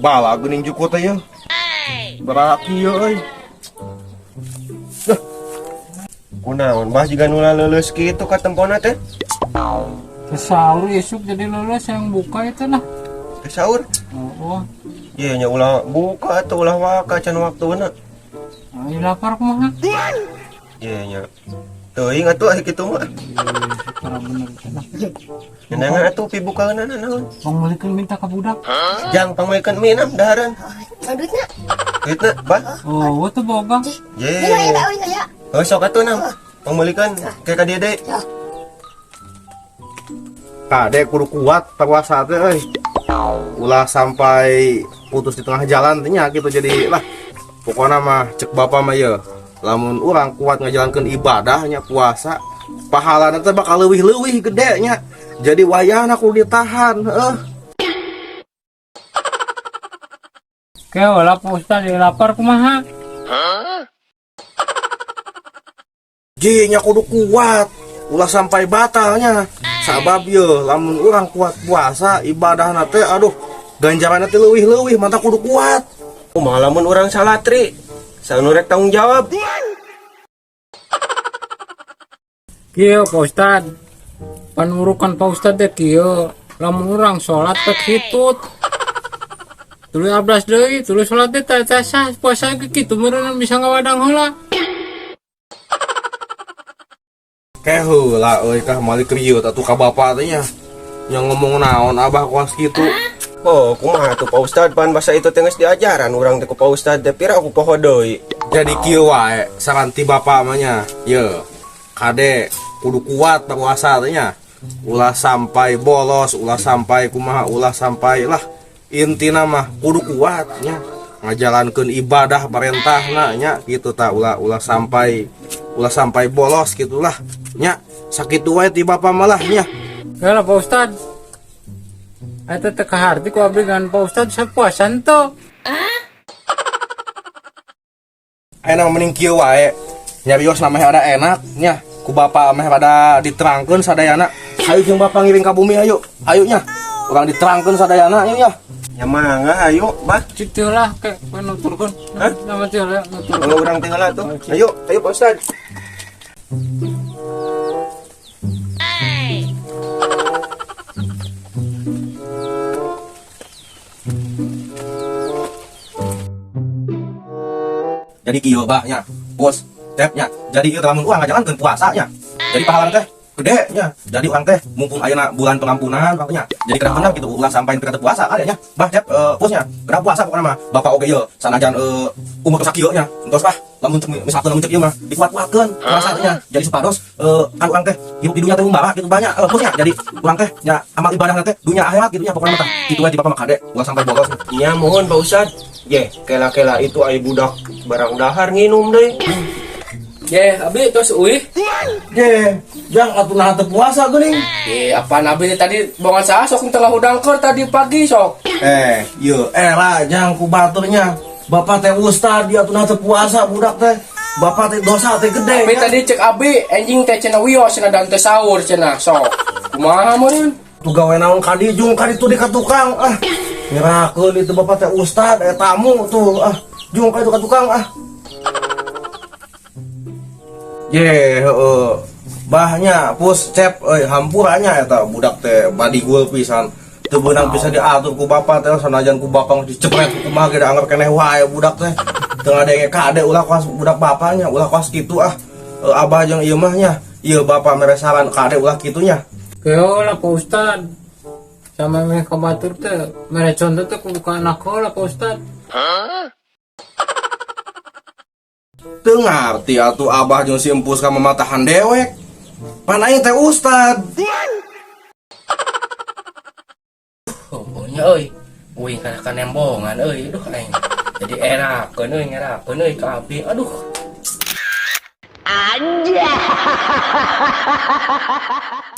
Bala geuning juku teh ya. Beraki ya euy. Kunaon bah jiga nu leuleus kitu ka tempona teh? Saur esuk jadi lulus yang buka itu lah. Saur? Oh. Ye nya ulah buka atuh ulah waka can waktuna. Ai lapar kumaha? Ye nya. Teuing atuh aya kitu mah. Para bener cenah. Nenangan atuh pibukaeunana naon? Pangulikeun minta ka budak. Jang pangulikeun minam dahareun. Duitnya. Duitna, bah. Oh, itu boga. Ye. Ya. Oh, sok atuh nam. Pangulikeun ke ka dieu deui. Kade kudu kuat puasa teh euy. Ulah sampai putus di tengah jalan teh nya gitu jadi lah. Pokona mah cek bapa mah ye. Lamun urang kuat ngajalankeun ibadahnya puasa, pahalana teh bakal leuwih-leuwih gede nya. Jadi wayahna kudu ditahan, heuh. Ke wala Ustaz lapar kumaha? Nya kudu kuat. Ulah sampai batalnya. Sabab ye lamun urang kuat puasa ibadahna teh aduh ganjaranna teh leuwih-leuwih mantap kudu kuat. Kumaha lamun urang salatri? Saenu rek tanggung jawab. Kieu Pak Ustaz. Panurukan Pak Ustaz teh kieu. Lamun urang salat teh kitu. Tuluy abdas deui, tuluy salat teh teh sah puasa ge kitu meureun bisa ngawadang heula. Kehu lah euy kah malik rieu atuh ka bapa teh nya. Yang ngomong naon abah kuas kitu. Oh, kumaha tuh Pak Ustad pan bahasa itu teh geus diajaran urang teh ku Pak Ustad teh pira aku poho deui. Jadi kieu wae saran ti bapa mah nya. Ye. Kade kudu kuat puasa teh nya. Ulah sampai bolos, ulah sampai kumaha, ulah sampai lah intina mah kudu kuat nya. Ngajalankeun ibadah parentahna nya kitu tah ulah sampai bolos gitulah nya. Sakitu wae ti bapa malah nya. Lah Pak Ustaz. Eta teh kaharti ku abdi ngan Pak Ustaz sapuasan to. Ayeuna mending kieu wae. Nyarios na mah ada enak nya. Ku bapa mah pada diterangkeun sadayana. Hayu jeung bapa ngiring ka bumi hayu. Hayu nya. Urang diterangkeun sadayana nya nya. Ya mangga hayu, bah. Kitu lah ke nuturkeun. Hah? Nama teh lah nuturkeun. Kalau urang teh heula tuh. Ayo, ayo Pak Ustaz. Jadi kieu bah nya, bos, cepnya. Jadi ieu lamun urang ngajalankeun puasa nya. Jadi pahalana teh gede nya. Jadi urang teh mumpung ayeuna bulan pengampunan pokoknya. Jadi kada bener gitu ulah sampai teu puasa kali nya. Bah cep bosnya, kada puasa pokona mah. Bapak oge ieu sanajan umur tos kieu nya. Entos bah lamun misalkan lamun cek ieu mah dikuat-kuatkeun puasanya. Jadi supados kan urang teh hidup di dunya teh umbara gitu banyak bosnya. Jadi urang teh nya amal ibadah teh dunya akhirat gitu nya pokona mah tah. Kitu wae di bapak mah kade ulah sampai bolos. Nya mohon Pak Ustad. Ye, kela-kela itu ai budak barang dahar nginum deui. Ye, abi tos euy. Ye, jang atuh nahan teu puasa geuning. Apaan abi tadi bongan saha sok tengah hudangkeun tadi pagi sok. Ieu era jang ku baturnya. Bapak teh ustad dia atuh nahan teu puasa budak teh. Bapak teh dosa teh gede. Tapi tadi cek abi anjing teh cenah wios cenah dan teh sahur cenah sok. Kumaha meureun? Tu gawe naon ka dijung ka ditu di ka tukang nyerakeun itu bapak teh ustad tamu tuh jung ka itu ka tukang Ye heeh. Bahnya pus cep hampuranya eta budak teh badigul pisan. Teu beunang bisa diatur ku bapak teh sanajan ku bapak dicepret kumaha ge anggap keneh wae budak teh. Teu ngadenge kade ulah kuas budak bapaknya ulah kuas kitu abah jeung ieu mah nya. Ieu bapak mere saran kade ulah kitunya. Keo lah Pak Ustad. Sama mereka batur teh mere contoh teh ku buka anak heula Pak Ustad. Teu ngarti atuh abah jeung si empus ka mamatahan dewek. Pan aing teh ustad. Pokoknya euy, uing kana kanembongan euy, aduh aing. Jadi erakeun euy ka abi. Aduh. Aja.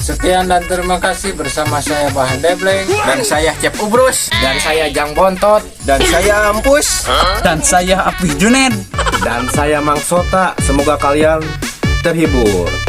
Sekian dan terima kasih bersama saya Bahan Debleng Dan saya Cep Ubrus. dan saya Jang Bontot Dan saya Ampus. Dan saya Apih Junen. Dan saya Mang Sota, semoga kalian terhibur.